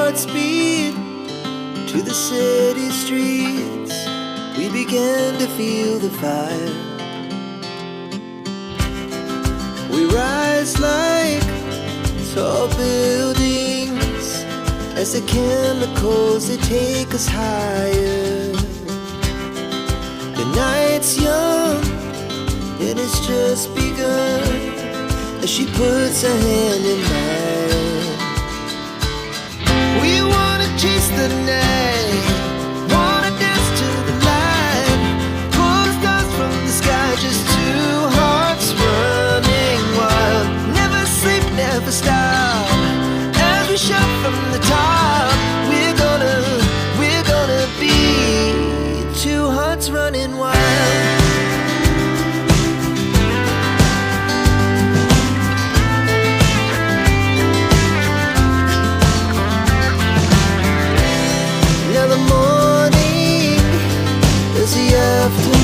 hearts beat to the city streets. We began to feel the fire. We rise like tall buildings as the chemicals, they take us higher. The night's young and it's just begun as she puts her hand in mine. We wanna chase the night, wanna dance to the light, pull the stars from the sky, just two hearts running wild. Never sleep, never stop, as we shout from the top. We're gonna be two hearts running wild. Now the morning is the afternoon.